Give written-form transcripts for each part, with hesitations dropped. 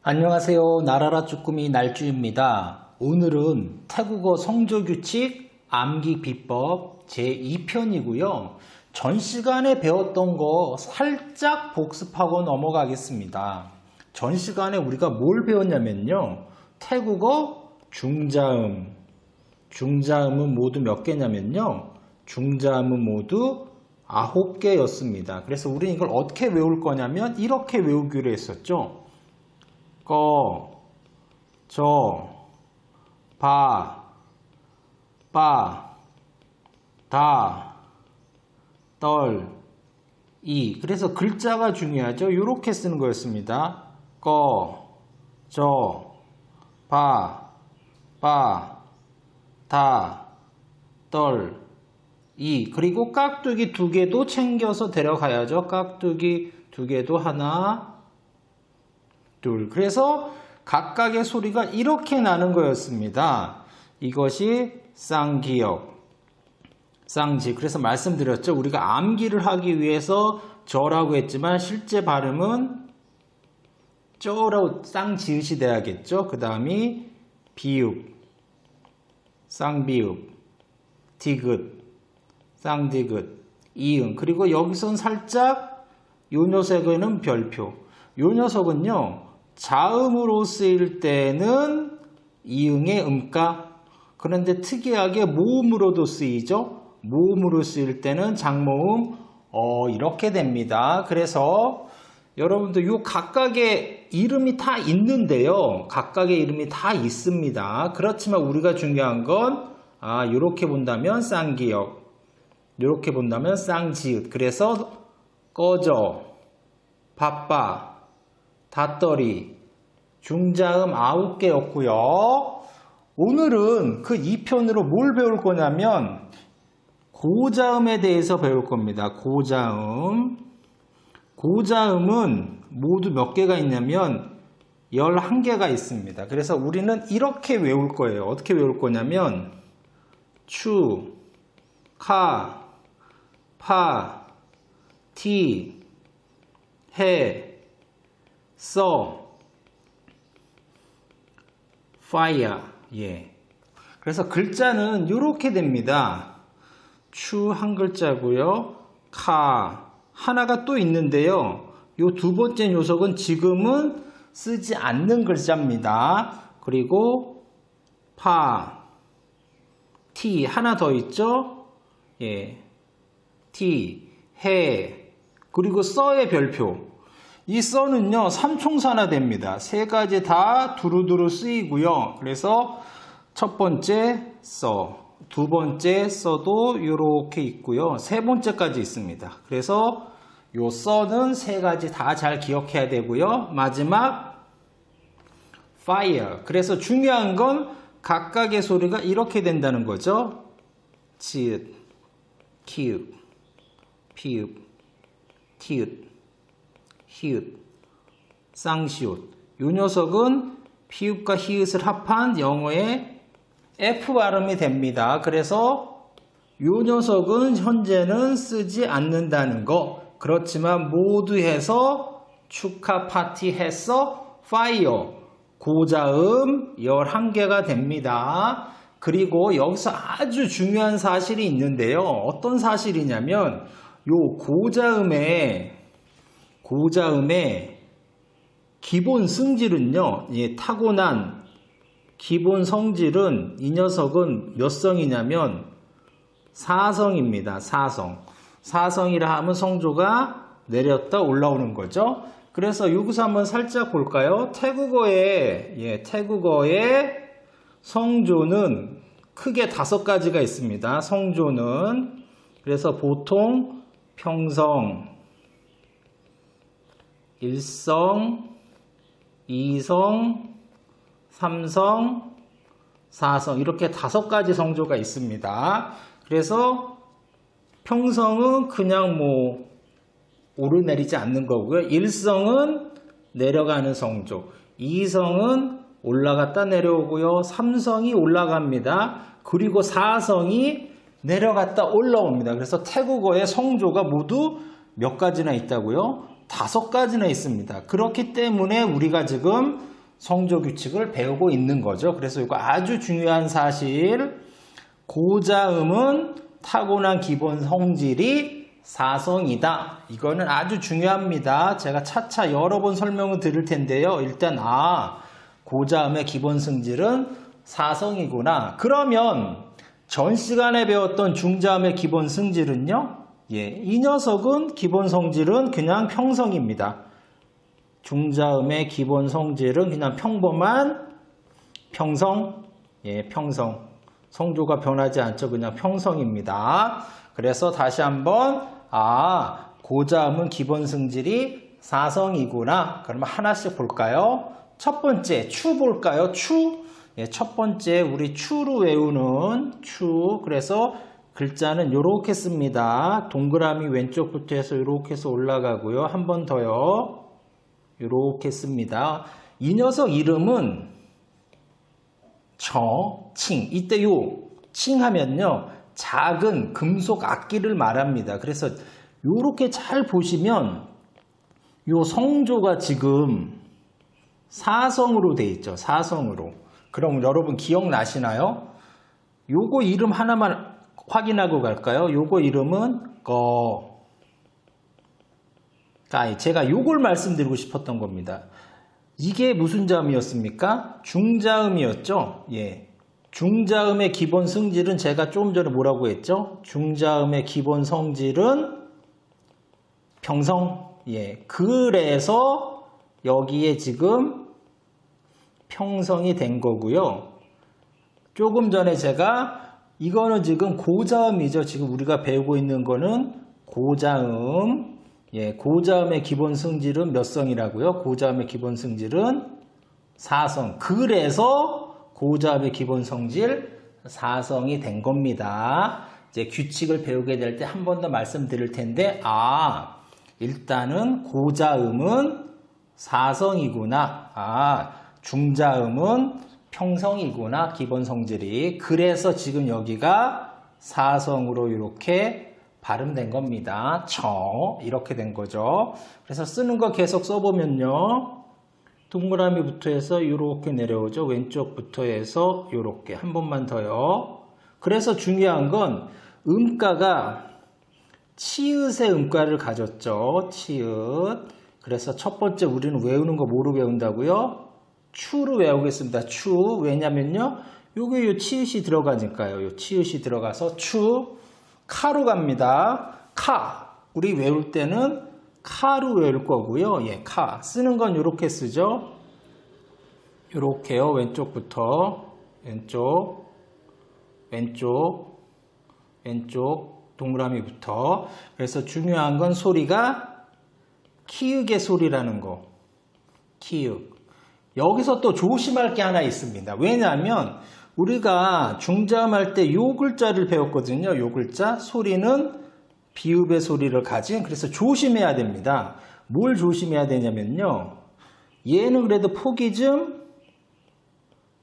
안녕하세요. 나라라 쭈꾸미 날쭈입니다. 오늘은 태국어 성조규칙 암기 비법 제2편이고요. 전 시간에 배웠던 거 살짝 복습하고 넘어가겠습니다. 전 시간에 우리가 뭘 배웠냐면요. 태국어 중자음. 중자음은 모두 몇 개냐면요. 중자음은 모두 9개였습니다. 그래서 우리는 이걸 어떻게 외울 거냐면 이렇게 외우기로 했었죠. 꺼, 저, 바, 빠, 다, 떨, 이. 그래서 글자가 중요하죠. 이렇게 쓰는 거였습니다. 꺼, 저, 바, 빠, 다, 떨, 이. 그리고 깍두기 2개도 챙겨서 데려가야죠. 깍두기 2개도 하나, 둘. 그래서 각각의 소리가 이렇게 나는 거였습니다. 이것이 쌍기역, 쌍지. 그래서 말씀드렸죠. 우리가 암기를 하기 위해서 저라고 했지만 실제 발음은 저라고 쌍지읒이 돼야겠죠. 그 다음이 비읍, 쌍비읍, 디귿, 쌍디귿, 이응. 그리고 여기선 살짝 요 녀석에는 별표. 요 녀석은요. 자음으로 쓰일 때는 이응의 음가. 그런데 특이하게 모음으로도 쓰이죠. 모음으로 쓰일 때는 장모음 이렇게 됩니다. 그래서 여러분들 요 각각의 이름이 다 있는데요. 각각의 이름이 다 있습니다. 그렇지만 우리가 중요한 건 이렇게 본다면 쌍기역, 이렇게 본다면 쌍지읒. 그래서 꺼져, 바빠, 닷더리, 중자음 9개였고요. 오늘은 그 2편으로 뭘 배울 거냐면 고자음에 대해서 배울 겁니다. 고자음. 고자음은 모두 몇 개가 있냐면 11개가 있습니다. 그래서 우리는 이렇게 외울 거예요. 어떻게 외울 거냐면 추, 카, 파, 티, 해, 써, fire. 예. 그래서 글자는 이렇게 됩니다. 추 한 글자고요. 카 하나가 또 있는데요. 요 두 번째 녀석은 지금은 쓰지 않는 글자입니다. 그리고 파, 티 하나 더 있죠. 예. 티, 해, 그리고 써의 별표. 이 써는요, 삼총사나됩니다. 세 가지 다 두루두루 쓰이고요. 그래서 첫 번째 써, 두 번째 써도 이렇게 있고요. 세 번째까지 있습니다. 그래서 요 써는 세 가지 다 잘 기억해야 되고요. 마지막 fire. 그래서 중요한 건 각각의 소리가 이렇게 된다는 거죠. 지읒, 키읔, 피읒, 티읒, 히읗, 쌍시옷. 이 녀석은 피읍과 히읗을 합한 영어의 F 발음이 됩니다. 그래서 이 녀석은 현재는 쓰지 않는다는 거. 그렇지만 모두 해서 축하 파티 했어 파이어. 고자음 11개가 됩니다. 그리고 여기서 아주 중요한 사실이 있는데요. 어떤 사실이냐면 요 고자음의 기본 승질은요, 타고난 기본 성질은 이 녀석은 몇 성이냐면 4성입니다. 4성. 4성이라 하면 성조가 내렸다 올라오는 거죠. 그래서 여기서 한번 살짝 볼까요? 태국어의 성조는 크게 5가지가 있습니다. 성조는. 그래서 보통 평성, 1성, 2성, 3성, 4성 이렇게 5가지 성조가 있습니다. 그래서 평성은 그냥 오르내리지 않는 거고요. 1성은 내려가는 성조, 2성은 올라갔다 내려오고요. 3성이 올라갑니다. 그리고 4성이 내려갔다 올라옵니다. 그래서 태국어의 성조가 모두 몇 가지나 있다고요? 5가지나 있습니다. 그렇기 때문에 우리가 지금 성조 규칙을 배우고 있는 거죠. 그래서 이거 아주 중요한 사실. 고자음은 타고난 기본 성질이 사성이다. 이거는 아주 중요합니다. 제가 차차 여러 번 설명을 드릴 텐데요. 일단 고자음의 기본 성질은 사성이구나. 그러면 전 시간에 배웠던 중자음의 기본 성질은요? 이 녀석은 기본 성질은 그냥 평성입니다. 중자음의 기본 성질은 그냥 평범한 평성, 평성. 성조가 변하지 않죠. 그냥 평성입니다. 그래서 다시 한번 고자음은 기본 성질이 사성이구나. 그러면 하나씩 볼까요? 첫 번째 추 볼까요? 추. 첫 번째 우리 추로 외우는 추. 그래서 글자는 이렇게 씁니다. 동그라미 왼쪽부터 해서 이렇게 해서 올라가고요. 한 번 더요. 이렇게 씁니다. 이 녀석 이름은 칭. 이때 칭 하면요. 작은 금속 악기를 말합니다. 그래서 이렇게 잘 보시면 요 성조가 지금 사성으로 돼 있죠. 사성으로. 그럼 여러분 기억나시나요? 요거 이름 하나만 확인하고 갈까요? 요거 이름은 까이. 제가 요걸 말씀드리고 싶었던 겁니다. 이게 무슨 자음이었습니까? 중자음이었죠? 중자음의 기본 성질은 제가 조금 전에 뭐라고 했죠? 중자음의 기본 성질은 평성. 그래서 여기에 지금 평성이 된 거고요. 조금 전에 제가 이거는 지금 고자음이죠. 지금 우리가 배우고 있는 거는 고자음. 고자음의 기본 성질은 몇 성이라고요? 고자음의 기본 성질은 4성. 그래서 고자음의 기본 성질 4성이 된 겁니다. 이제 규칙을 배우게 될 때 한 번 더 말씀드릴 텐데, 일단은 고자음은 4성이구나. 중자음은 평성이구나. 기본 성질이. 그래서 지금 여기가 4성으로 이렇게 발음된 겁니다. 이렇게 된 거죠. 그래서 쓰는 거 계속 써보면요. 동그라미부터 해서 이렇게 내려오죠. 왼쪽부터 해서 이렇게 한 번만 더요. 그래서 중요한 건 음가가 치읓의 음가를 가졌죠. 치읓. 그래서 첫 번째 우리는 외우는 거 뭐로 외운다고요? 추로 외우겠습니다. 추. 왜냐면요. 요게 요 치읓이 들어가니까요. 요 치읓이 들어가서 추. 카로 갑니다. 카. 우리 외울 때는 카로 외울 거고요. 카. 쓰는 건 이렇게 쓰죠. 이렇게요. 왼쪽부터. 왼쪽. 동그라미부터. 그래서 중요한 건 소리가 키읔의 소리라는 거. 키읔. 여기서 또 조심할 게 하나 있습니다. 왜냐하면 우리가 중자음 할 때 요 글자를 배웠거든요. 요 글자. 소리는 비읍의 소리를 가진. 그래서 조심해야 됩니다. 뭘 조심해야 되냐면요. 얘는 그래도 폭이 좀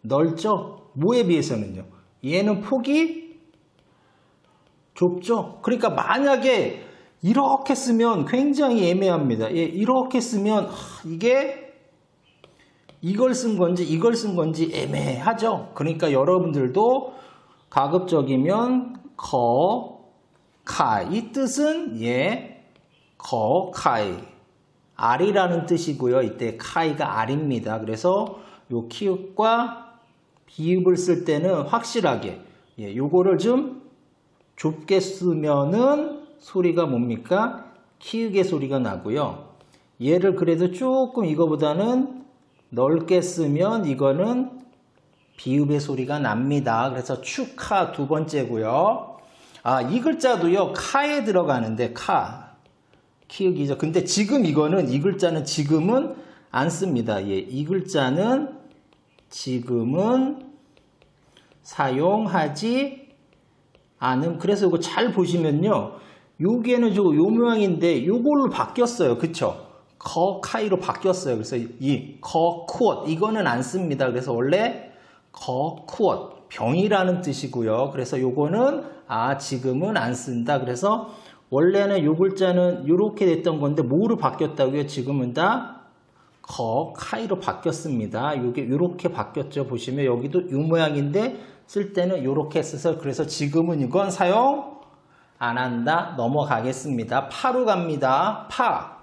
넓죠. 뭐에 비해서는요. 얘는 폭이 좁죠. 그러니까 만약에 이렇게 쓰면 굉장히 애매합니다. 이렇게 쓰면 이게 이걸 쓴 건지 이걸 쓴 건지 애매하죠. 그러니까 여러분들도 가급적이면 카이. 이 뜻은 카이. 알이라는 뜻이고요. 이때 카이가 알입니다. 그래서 요 키읔과 비읍을 쓸 때는 확실하게 요거를 좀 좁게 쓰면은 소리가 뭡니까? 키읔의 소리가 나고요. 얘를 그래도 조금 이거보다는 넓게 쓰면 이거는 비읍의 소리가 납니다. 그래서 추카 두 번째고요. 이 글자도요. 카에 들어가는데 키읔이죠. 근데 지금 이거는 이 글자는 지금은 안 씁니다. 이 글자는 지금은 사용하지 않음. 그래서 이거 잘 보시면요. 여기에는 요 모양인데 요걸로 바뀌었어요. 그쵸? 카이로 바뀌었어요. 그래서 이 쿠엇 이거는 안 씁니다. 그래서 원래 쿠엇 병이라는 뜻이고요. 그래서 요거는 지금은 안 쓴다. 그래서 원래는 요 글자는 이렇게 됐던 건데 뭐로 바뀌었다고요? 지금은 다 카이로 바뀌었습니다. 이게 이렇게 바뀌었죠. 보시면 여기도 이 모양인데 쓸 때는 이렇게 써서 그래서 지금은 이건 사용 안 한다. 넘어가겠습니다. 파로 갑니다. 파.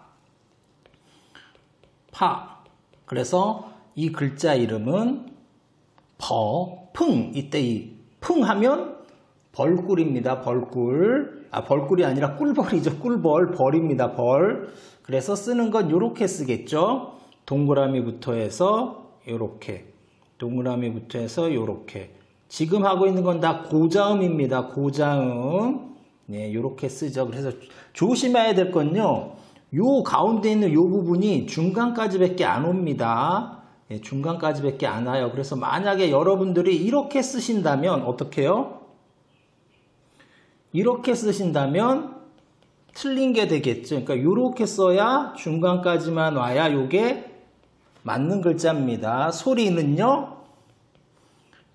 그래서 이 글자 이름은 풍. 이때 이 풍 하면 벌꿀입니다. 벌꿀. 벌꿀이 아니라 꿀벌이죠. 꿀벌. 벌입니다. 벌. 그래서 쓰는 건 이렇게 쓰겠죠. 동그라미부터 해서 이렇게. 동그라미부터 해서 이렇게. 지금 하고 있는 건 다 고자음입니다. 고자음. 네, 이렇게 쓰죠. 그래서 조심해야 될 건요. 요 가운데 있는 요 부분이 중간까지밖에 안 옵니다. 네, 중간까지밖에 안 와요. 그래서 만약에 여러분들이 이렇게 쓰신다면 어떻게 해요? 이렇게 쓰신다면 틀린 게 되겠죠. 그러니까 이렇게 써야 중간까지만 와야 요게 맞는 글자입니다. 소리는요.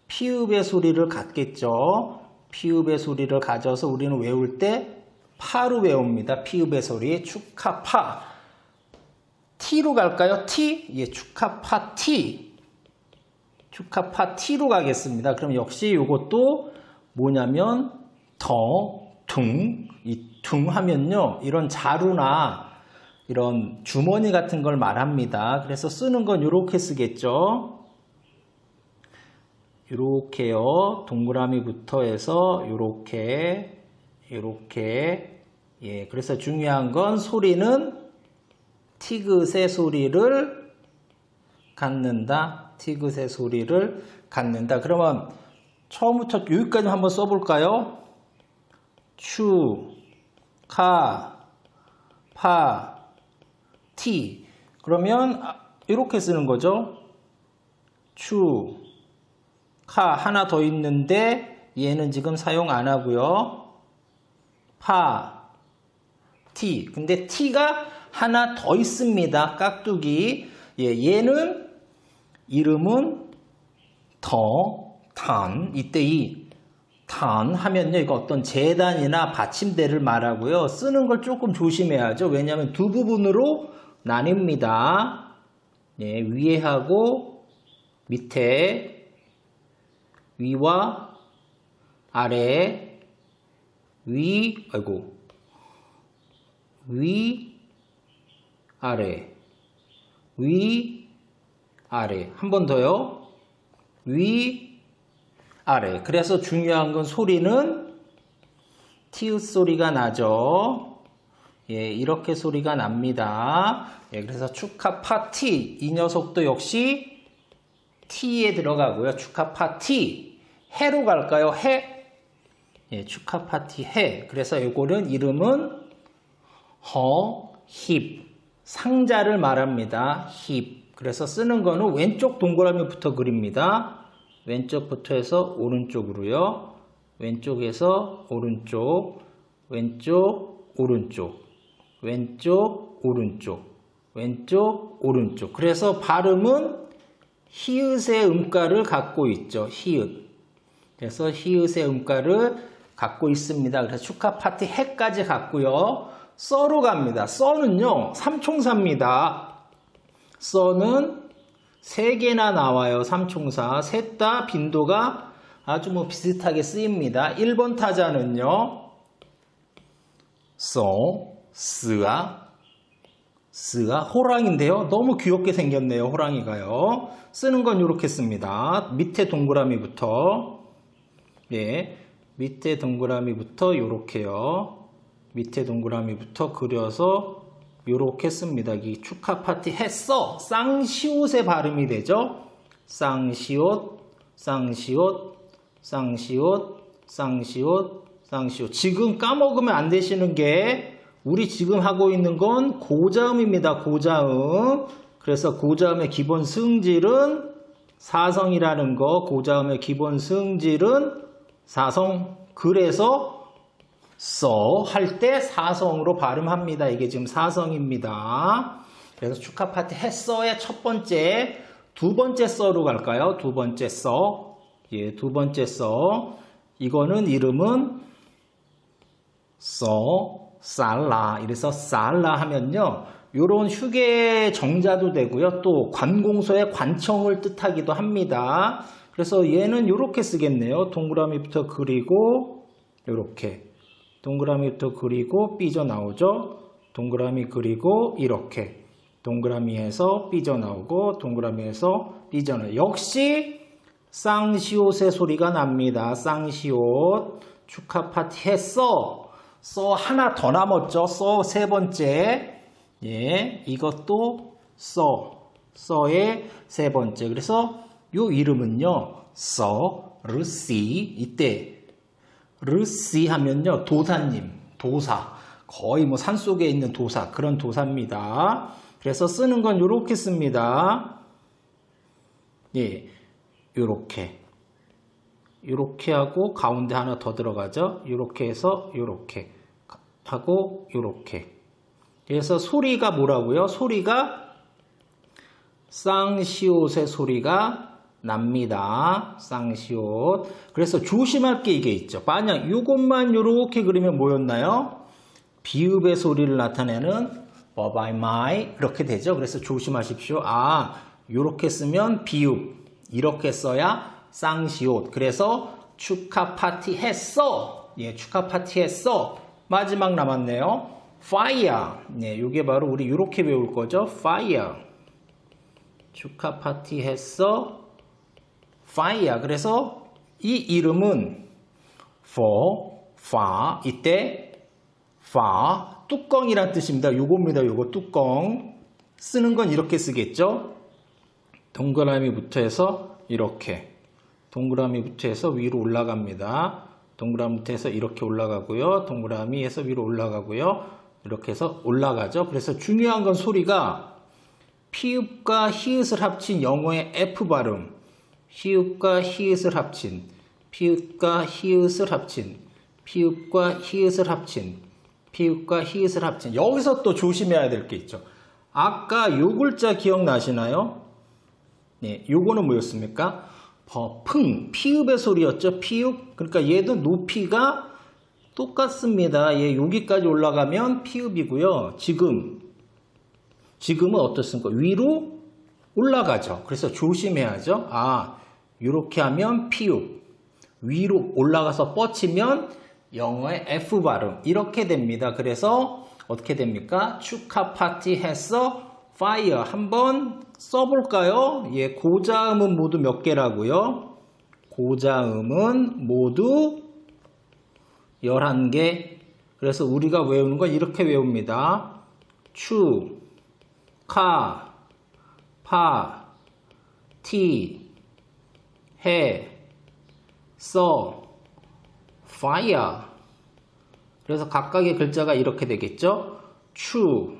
피읍의 소리를 갖겠죠. 피읍의 소리를 가져서 우리는 외울 때 파로 외웁니다. 피읍의 소리. 축하파. T로 갈까요? T? 예, 축하파 T. 축하파 T로 가겠습니다. 그럼 역시 이것도 뭐냐면 둥. 이 둥 하면요. 이런 자루나 이런 주머니 같은 걸 말합니다. 그래서 쓰는 건 이렇게 쓰겠죠. 이렇게요. 동그라미부터 해서 이렇게. 예, 그래서 중요한 건 소리는 티귿의 소리를 갖는다. 티귿의 소리를 갖는다. 그러면 처음부터 여기까지 한번 써볼까요? 파, 티. 그러면 이렇게 쓰는 거죠. 하나 더 있는데 얘는 지금 사용 안 하고요. 티. 근데 티가 하나 더 있습니다. 깍두기. 예, 얘는 이름은 단. 이때 이 단 하면요. 이거 어떤 재단이나 받침대를 말하고요. 쓰는 걸 조금 조심해야죠. 왜냐하면 두 부분으로 나뉩니다. 예, 위에 하고 밑에. 위와 아래, 위, 아래, 한 번 더요. 위, 아래. 그래서 중요한 건 소리는 티읕 소리가 나죠. 예, 이렇게 소리가 납니다. 예, 그래서 축하 파티. 이 녀석도 역시 T에 들어가고요. 축하 파티. 해로 갈까요? 해. 예, 축하 파티 해. 그래서 이거는 이름은 힙. 상자를 말합니다. 힙. 그래서 쓰는 거는 왼쪽 동그라미부터 그립니다. 왼쪽부터 해서 오른쪽으로요. 왼쪽에서 오른쪽. 왼쪽, 오른쪽. 왼쪽, 오른쪽. 왼쪽, 오른쪽. 그래서 발음은 히읗의 음가를 갖고 있죠. 히읗. 그래서 히읗의 음가를 갖고 있습니다. 그래서 축하 파티 해까지 갖고요. 써로 갑니다. 써는요. 삼총사입니다. 써는 3개나 나와요. 삼총사. 셋 다 빈도가 아주 비슷하게 쓰입니다. 1번 타자는요. 스아 호랑인데요. 너무 귀엽게 생겼네요. 호랑이가요. 쓰는 건 이렇게 씁니다. 밑에 동그라미부터. 예, 밑에 동그라미부터 이렇게요. 밑에 동그라미부터 그려서 이렇게 씁니다. 이 축하 파티 했어. 쌍시옷의 발음이 되죠. 쌍시옷. 지금 까먹으면 안 되시는 게 우리 지금 하고 있는 건 고자음입니다. 고자음. 그래서 고자음의 기본 승질은 사성이라는 거. 고자음의 기본 승질은 사성. 그래서 할 때 사성으로 발음합니다. 이게 지금 사성입니다. 그래서 축하 파티 했어의 첫 번째, 두 번째 써로 갈까요? 두 번째 써. 예, 두 번째 써. 이거는 이름은 살라. 이래서 살라 하면요. 요런 휴게 정자도 되고요. 또 관공서의 관청을 뜻하기도 합니다. 그래서 얘는 이렇게 쓰겠네요. 동그라미부터 그리고 이렇게 동그라미부터 그리고 삐져나오죠. 동그라미 그리고 이렇게 동그라미에서 삐져나오고 동그라미에서 삐져나오고 역시 쌍시옷의 소리가 납니다. 쌍시옷 축하 파티 했어. 써 하나 더 남았죠. 써 세 번째. 예, 이것도 써의 세 번째. 그래서 요 이름은요. 르시 이때 르시 하면요. 도사님, 도사. 거의 뭐 산속에 있는 도사, 그런 도사입니다. 그래서 쓰는 건 요렇게 씁니다. 예. 요렇게 하고 가운데 하나 더 들어가죠. 요렇게 해서 요렇게 하고 요렇게. 그래서 소리가 뭐라고요? 소리가 쌍시옷의 소리가 납니다. 쌍시옷. 그래서 조심할 게 이게 있죠. 만약 요것만 요렇게 그리면 뭐였나요? 비읍의 소리를 나타내는 by my 이렇게 되죠. 그래서 조심하십시오. 요렇게 쓰면 비읍, 이렇게 써야 쌍시옷. 그래서 축하 파티 했어. 예, 축하 파티 했어. 마지막 남았네요. fire. 네, 요게 바로 우리 요렇게 외울 거죠. fire. 축하 파티 했어. fire. 그래서 이 이름은 far. 이때 far. 뚜껑이란 뜻입니다. 요겁니다. 요거 뚜껑. 쓰는 건 이렇게 쓰겠죠. 동그라미부터 해서 이렇게 동그라미부터 해서 위로 올라갑니다. 동그라미부터 해서 이렇게 올라가고요. 동그라미에서 위로 올라가고요. 이렇게 해서 올라가죠. 그래서 중요한 건 소리가 피읍과 히읗을 합친 영어의 F 발음, 히읗과 히읗을 합친, 피읍과 히읗을 합친, 피읍과 히읗을 합친, 피읍과 히읗을 합친. 여기서 또 조심해야 될 게 있죠. 아까 요 글자 기억나시나요? 네, 요거는 뭐였습니까? 풍, 피읍의 소리였죠. 피읍. 그러니까 얘도 높이가 똑같습니다. 얘 여기까지 올라가면 피읍이고요. 지금은 어떻습니까? 위로 올라가죠. 그래서 조심해야죠. 이렇게 하면 피읍. 위로 올라가서 뻗치면 영어의 F 발음. 이렇게 됩니다. 그래서 어떻게 됩니까? 축하 파티 했어. fire. 한번 써볼까요? 예, 고자음은 모두 몇 개라고요? 고자음은 모두 11개. 그래서 우리가 외우는 건 이렇게 외웁니다. 추, 카, 파, 티, 해, 써, fire. 그래서 각각의 글자가 이렇게 되겠죠? 추,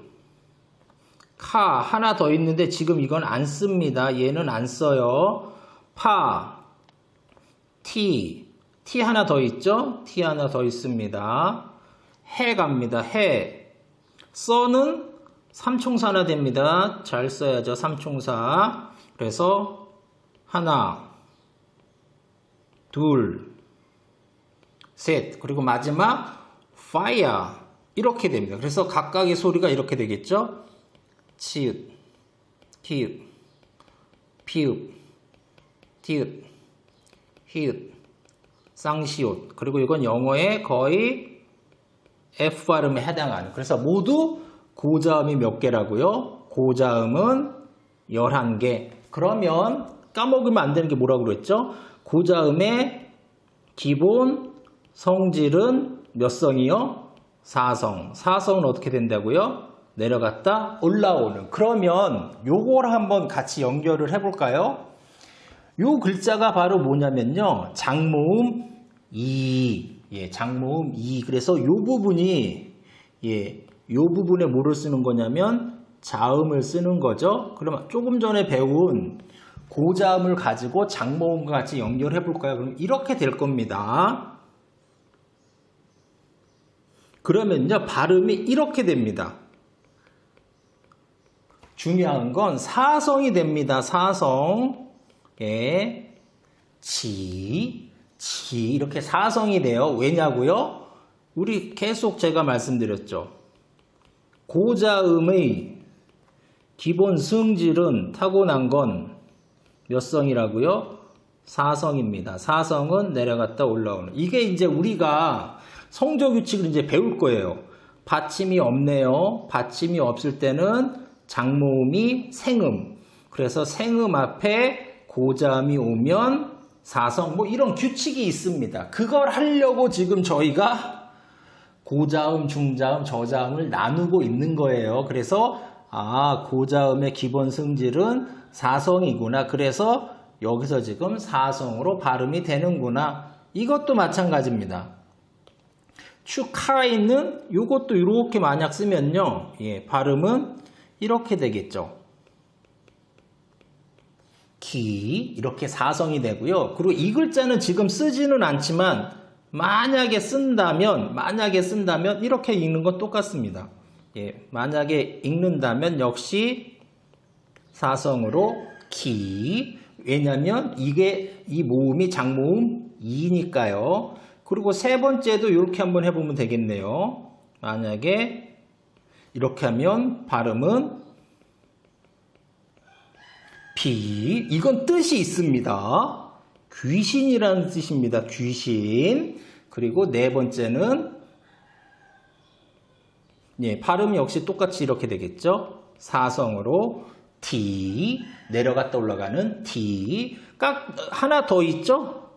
카 하나 더 있는데 지금 이건 안 씁니다. 얘는 안 써요. 파, 티 하나 더 있죠? 티 하나 더 있습니다. 해 갑니다. 해. 써는 삼총사나 됩니다. 잘 써야죠. 삼총사. 그래서 하나, 둘, 셋. 그리고 마지막 fire. 이렇게 됩니다. 그래서 각각의 소리가 이렇게 되겠죠? 치읓, 키읓, 피읓, 티읓, 히읗, 쌍시옷. 그리고 이건 영어의 거의 F 발음에 해당하는. 그래서 모두 고자음이 몇 개라고요? 고자음은 11개. 그러면 까먹으면 안 되는 게 뭐라고 그랬죠? 고자음의 기본 성질은 몇 성이요? 4성. 4성은 어떻게 된다고요? 내려갔다 올라오는. 그러면 요걸 한번 같이 연결을 해볼까요? 요 글자가 바로 뭐냐면요. 장모음 이. 예, 장모음 이. 그래서 요 부분이 요 부분에 뭐를 쓰는 거냐면 자음을 쓰는 거죠. 그러면 조금 전에 배운 고자음을 가지고 장모음과 같이 연결해 볼까요? 그럼 이렇게 될 겁니다. 그러면요, 발음이 이렇게 됩니다. 중요한 건 사성이 됩니다. 사성. 예. 지 이렇게 사성이 돼요. 왜냐고요? 우리 계속 제가 말씀드렸죠. 고자음의 기본 성질은 타고난 건 몇 성이라고요? 4성입니다. 4성은 내려갔다 올라오는. 이게 이제 우리가 성조규칙을 이제 배울 거예요. 받침이 없네요. 받침이 없을 때는 장모음이 생음. 그래서 생음 앞에 고자음이 오면 4성 뭐 이런 규칙이 있습니다. 그걸 하려고 지금 저희가 고자음, 중자음, 저자음을 나누고 있는 거예요. 그래서 고자음의 기본 성질은 4성이구나. 그래서 여기서 지금 4성으로 발음이 되는구나. 이것도 마찬가지입니다. 축하에 있는 이것도 이렇게 만약 쓰면요. 발음은 이렇게 되겠죠. 기 이렇게 4성이 되고요. 그리고 이 글자는 지금 쓰지는 않지만 만약에 쓴다면 이렇게 읽는 건 똑같습니다. 만약에 읽는다면 역시 4성으로 기. 왜냐면 이게 이 모음이 장모음 2니까요. 그리고 세 번째도 이렇게 한번 해보면 되겠네요. 만약에 이렇게 하면 발음은 비. 이건 뜻이 있습니다. 귀신이라는 뜻입니다. 귀신. 그리고 네 번째는 발음이 역시 똑같이 이렇게 되겠죠. 4성으로 티. 내려갔다 올라가는 티. 하나 더 있죠?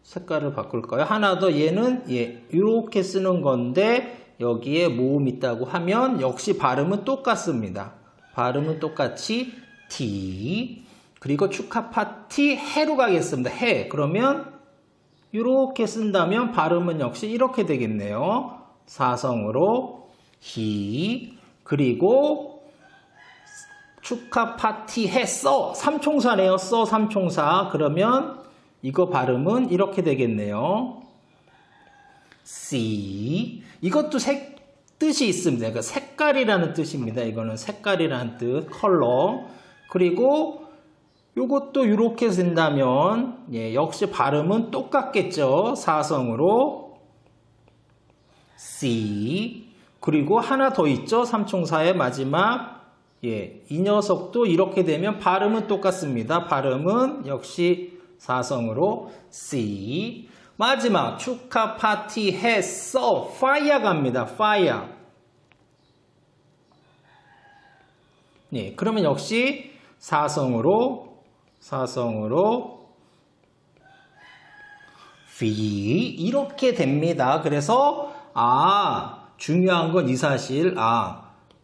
색깔을 바꿀까요? 하나 더. 얘는 이렇게 쓰는 건데 여기에 모음 있다고 하면 역시 발음은 똑같습니다. 발음은 똑같이 티. 그리고 축하 파티 해로 가겠습니다. 해. 그러면 이렇게 쓴다면 발음은 역시 이렇게 되겠네요. 4성으로 히. 그리고 축하 파티 해 써. 삼총사네요. 써 삼총사. 그러면 이거 발음은 이렇게 되겠네요. 씨. 이것도 뜻이 있습니다. 그러니까 색깔이라는 뜻입니다. 이거는 색깔이라는 뜻, 컬러. 그리고 이것도 이렇게 쓴다면 역시 발음은 똑같겠죠. 4성으로 C. 그리고 하나 더 있죠. 삼총사의 마지막. 이 녀석도 이렇게 되면 발음은 똑같습니다. 발음은 역시 4성으로 C. 마지막 축하 파티 했어. 파이어 갑니다. 파이어. 그러면 역시 4성으로 피. 이렇게 됩니다. 그래서 중요한 건 이 사실.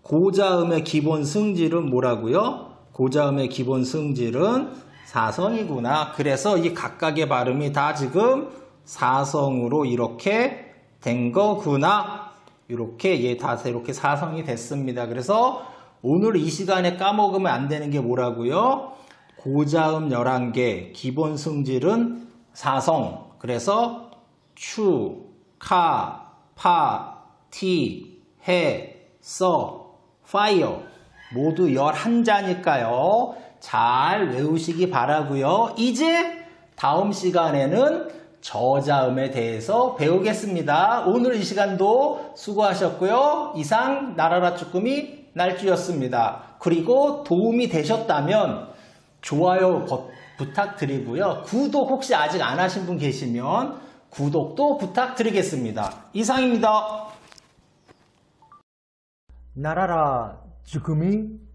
고자음의 기본 성질은 뭐라고요? 고자음의 기본 성질은 4성이구나. 그래서 이 각각의 발음이 다 지금 4성으로 이렇게 된 거구나. 이렇게 다 이렇게 4성이 됐습니다. 그래서 오늘 이 시간에 까먹으면 안 되는 게 뭐라고요? 고자음 11개, 기본 성질은 4성. 그래서 추, 카, 파, 티, 해, 써, 파이어 모두 11자니까요. 잘 외우시기 바라고요. 이제 다음 시간에는 저자음에 대해서 배우겠습니다. 오늘 이 시간도 수고하셨고요. 이상 나라라 쭈꾸미 날쭈였습니다. 그리고 도움이 되셨다면 좋아요 부탁드리고요. 구독 혹시 아직 안 하신 분 계시면 구독도 부탁드리겠습니다. 이상입니다. 나라라 쭈꾸미